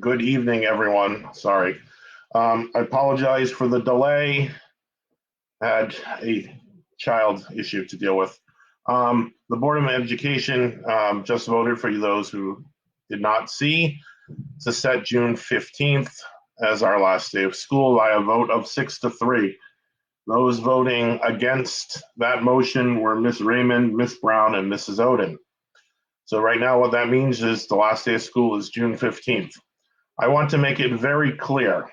Good evening, everyone. Sorry. I apologize for the delay. I had a child issue to deal with. The Board of Education just voted, for those who did not see, to set June 15th as our last day of school by a vote of 6-3. Those voting against that motion were Ms. Raymond, Ms. Brown, and Mrs. Oden. So right now what that means is the last day of school is June 15th. I want to make it very clear.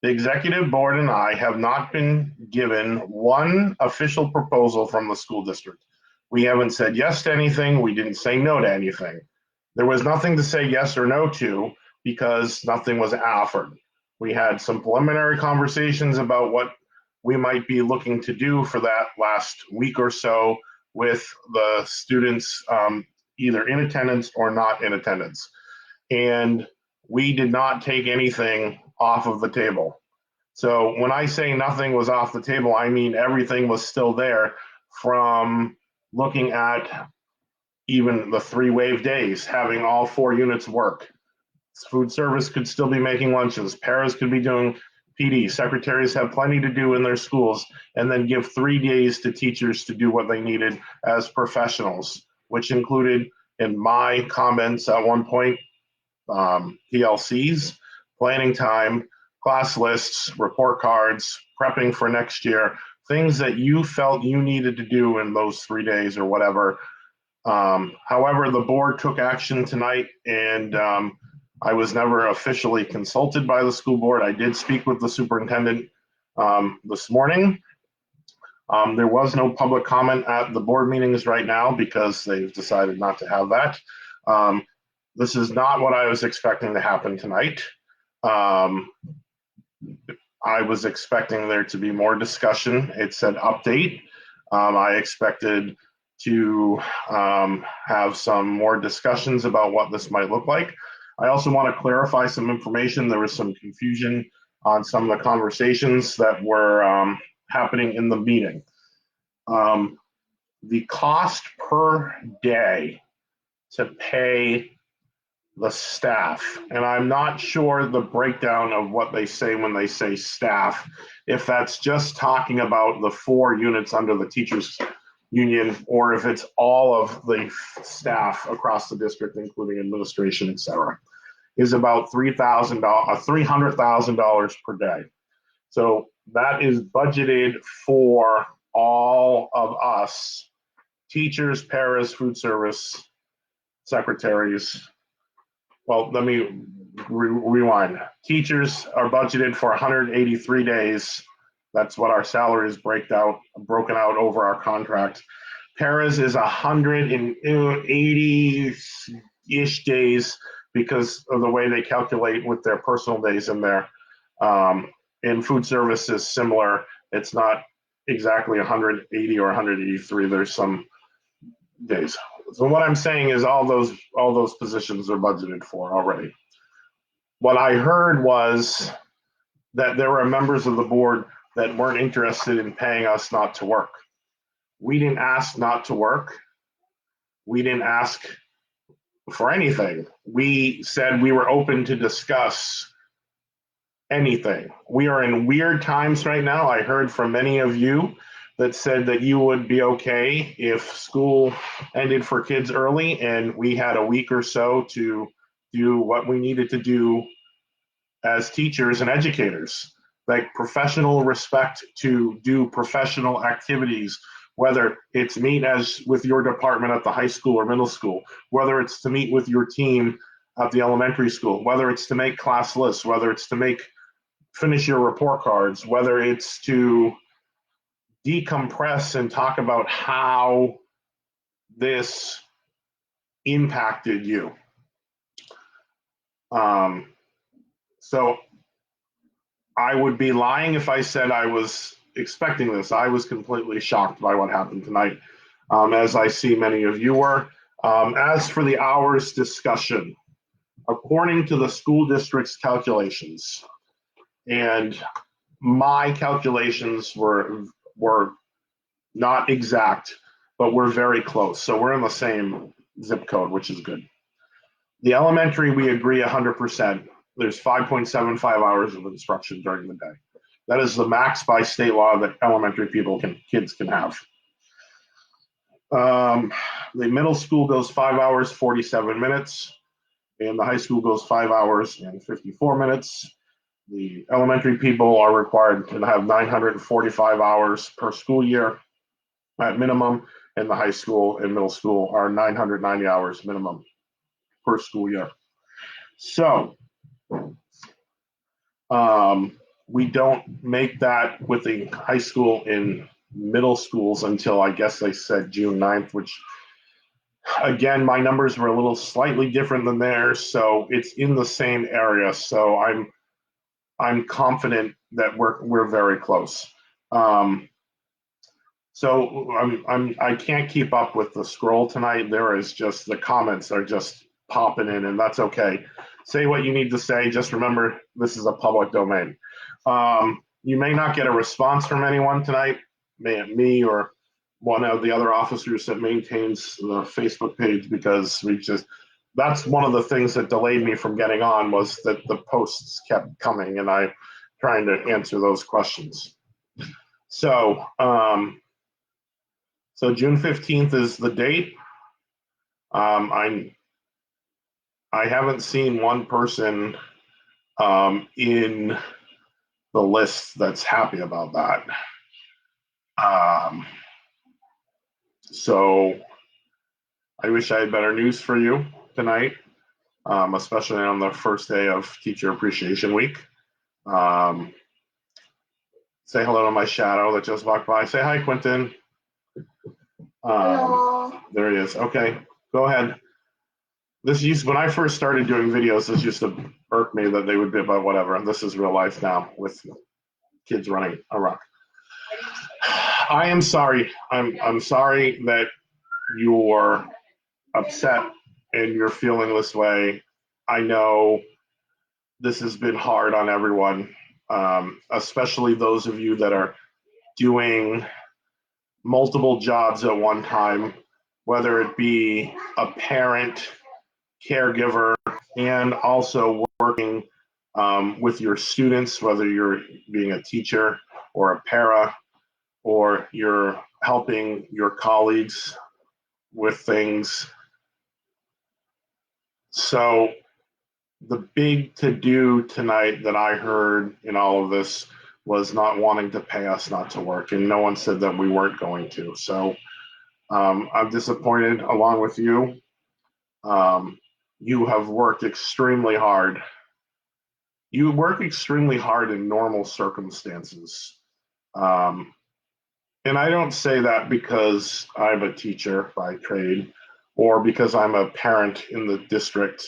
The executive board and I have not been given one official proposal from the school district. We haven't said yes to anything. We didn't say no to anything. There was nothing to say yes or no to because nothing was offered. We had some preliminary conversations about what we might be looking to do for that last week or so with the students either in attendance or not in attendance. And we did not take anything off of the table. So when I say nothing was off the table, I mean everything was still there, from looking at even the 3 wave days, having all 4 units work. Food service could still be making lunches. Paras could be doing PD. Secretaries have plenty to do in their schools, and then give 3 days to teachers to do what they needed as professionals, which included, in my comments at one point, PLCs, planning time, class lists, report cards, prepping for next year, things that you felt you needed to do in those 3 days or whatever. However, the board took action tonight, and I was never officially consulted by the school board. I did speak with the superintendent this morning. There was no public comment at the board meetings right now because they've decided not to have that. This is not what I was expecting to happen tonight. I was expecting there to be more discussion. It said update. I expected to have some more discussions about what this might look like. I also want to clarify some information. There was some confusion on some of the conversations that were happening in the meeting. The cost per day to pay the staff, and I'm not sure the breakdown of what they say when they say staff, if that's just talking about the 4 units under the teachers union, or if it's all of the staff across the district, including administration, et cetera, is about $300,000 per day. So that is budgeted for all of us, teachers, paras, food service, secretaries. Well, let me rewind. Teachers are budgeted for 183 days. That's what our salaries broken out over our contract. Paras is 180-ish days because of the way they calculate with their personal days in there. And food service is similar. It's not exactly 180 or 183. There's some days. So what I'm saying is all those positions are budgeted for already. What I heard was that there were members of the board that weren't interested in paying us not to work. We didn't ask not to work. We didn't ask for anything. We said we were open to discuss anything. We are in weird times right now. I heard from many of you that said that you would be okay if school ended for kids early and we had a week or so to do what we needed to do as teachers and educators, like professional respect to do professional activities, whether it's meet as with your department at the high school or middle school, whether it's to meet with your team at the elementary school, whether it's to make class lists, whether it's to finish your report cards, whether it's to decompress and talk about how this impacted you. So I would be lying if I said I was expecting this. I was completely shocked by what happened tonight, as I see many of you were. As for the hours discussion, according to the school district's calculations, and my calculations were not exact, but we're very close. So we're in the same zip code, which is good. The elementary, we agree 100%. there's 5.75 hours of instruction during the day. That is the max by state law that elementary kids can have. The middle school goes 5 hours, 47 minutes, and the high school goes 5 hours and 54 minutes. The elementary people are required to have 945 hours per school year at minimum, and the high school and middle school are 990 hours minimum per school year. So we don't make that with the high school and middle schools until I guess they said June 9th, which again, my numbers were a little slightly different than theirs, so it's in the same area. So I'm confident that we're very close. So I can't keep up with the scroll tonight. There is just the comments are just popping in, and that's okay. Say what you need to say. Just remember, this is a public domain. You may not get a response from anyone tonight, me or one of the other officers that maintains the Facebook page, because that's one of the things that delayed me from getting on, was that the posts kept coming and I trying to answer those questions. So, so June 15th is the date. I haven't seen one person in the list that's happy about that. So I wish I had better news for you tonight, especially on the first day of Teacher Appreciation Week. Say hello to my shadow that just walked by. Say hi, Quentin. Hello. There he is. Okay, go ahead. When I first started doing videos, this used to irk me that they would be about whatever. This is real life now with kids running amok. I am sorry. I'm sorry that you're upset and you're feeling this way. I know this has been hard on everyone, especially those of you that are doing multiple jobs at one time, whether it be a parent, caregiver, and also working with your students, whether you're being a teacher or a para, or you're helping your colleagues with things. So the big to-do tonight that I heard in all of this was not wanting to pay us not to work, and no one said that we weren't going to. So I'm disappointed along with you. You have worked extremely hard. You work extremely hard in normal circumstances. And I don't say that because I'm a teacher by trade, or because I'm a parent in the district,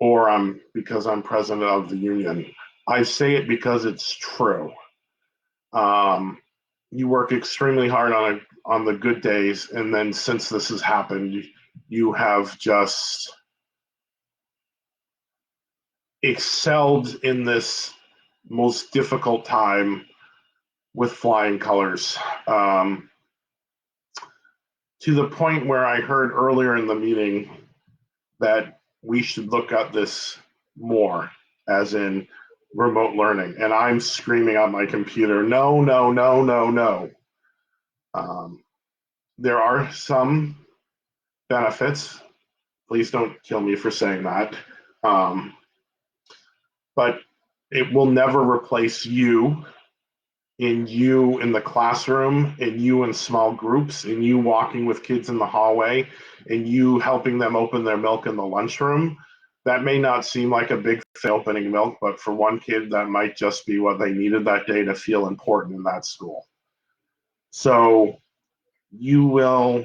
or because I'm president of the union. I say it because it's true. You work extremely hard on the good days, and then since this has happened, you have just excelled in this most difficult time with flying colors. To the point where I heard earlier in the meeting that we should look at this more, as in remote learning. And I'm screaming on my computer, no, no, no, no, no. There are some benefits. Please don't kill me for saying that. But it will never replace you in the classroom, and you in small groups, and you walking with kids in the hallway, and you helping them open their milk in the lunchroom. That may not seem like a big thing, opening milk, but for one kid, that might just be what they needed that day to feel important in that school. So you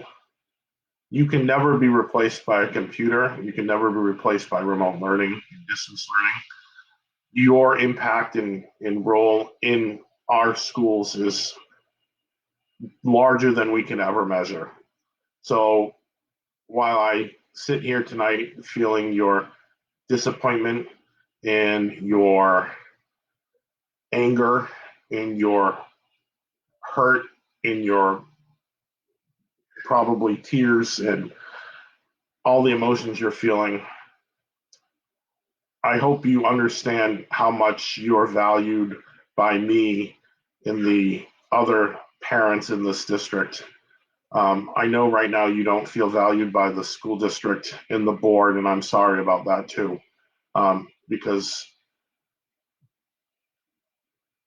can never be replaced by a computer. You can never be replaced by remote learning and distance learning. Your impact and role in our schools is larger than we can ever measure. So while I sit here tonight feeling your disappointment and your anger and your hurt and your probably tears and all the emotions you're feeling, I hope you understand how much you're valued by me and the other parents in this district. I know right now you don't feel valued by the school district and the board, and I'm sorry about that too, because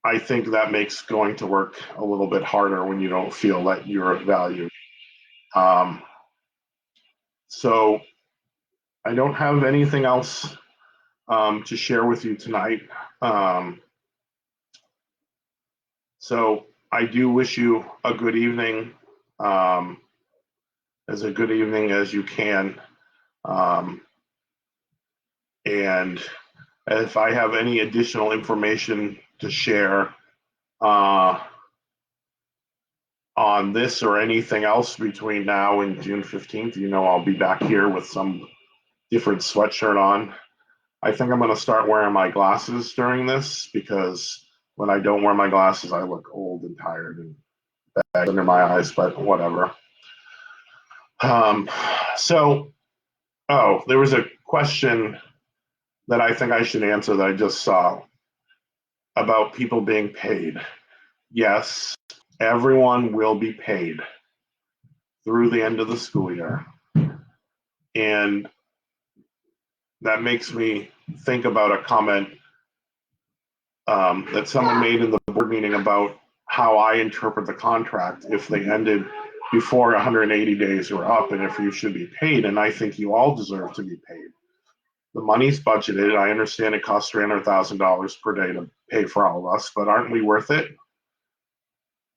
I think that makes going to work a little bit harder when you don't feel that you're valued. Um, so I don't have anything else to share with you tonight. Um, so I do wish you a good evening, as a good evening as you can. Um, and if I have any additional information to share on this or anything else between now and June 15th, I'll be back here with some different sweatshirt on. I think I'm going to start wearing my glasses during this because when I don't wear my glasses, I look old and tired and bags under my eyes, but whatever. So, there was a question that I think I should answer that I just saw about people being paid. Yes, everyone will be paid through the end of the school year. And that makes me think about a comment that someone made in the board meeting about how I interpret the contract if they ended before 180 days were up and if you should be paid. And I think you all deserve to be paid. The money's budgeted. I understand it costs $300,000 per day to pay for all of us, but aren't we worth it?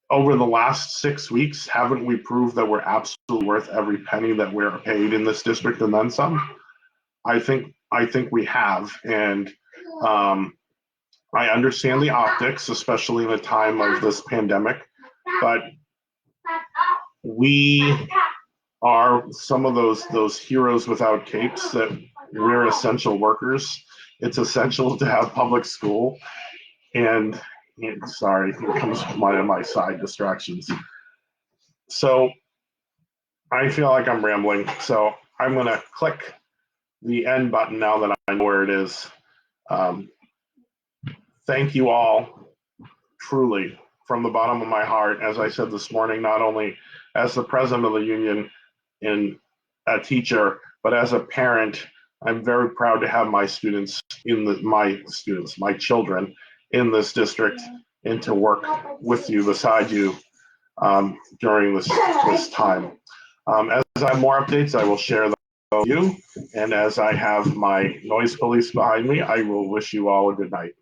Over the last 6 weeks, haven't we proved that we're absolutely worth every penny that we're paid in this district and then some? I think we have, and I understand the optics, especially in a time of this pandemic, but we are some of those heroes without capes that we're essential workers. It's essential to have public school, and sorry, here comes my side distractions. So I feel like I'm rambling, so I'm gonna click the end button now that I know where it is. Thank you all, truly, from the bottom of my heart. As I said this morning, not only as the president of the union and a teacher, but as a parent, I'm very proud to have my children in this district and to work with you, beside you, during this time. As I have more updates, I will share them with you. And as I have my noise police behind me, I will wish you all a good night.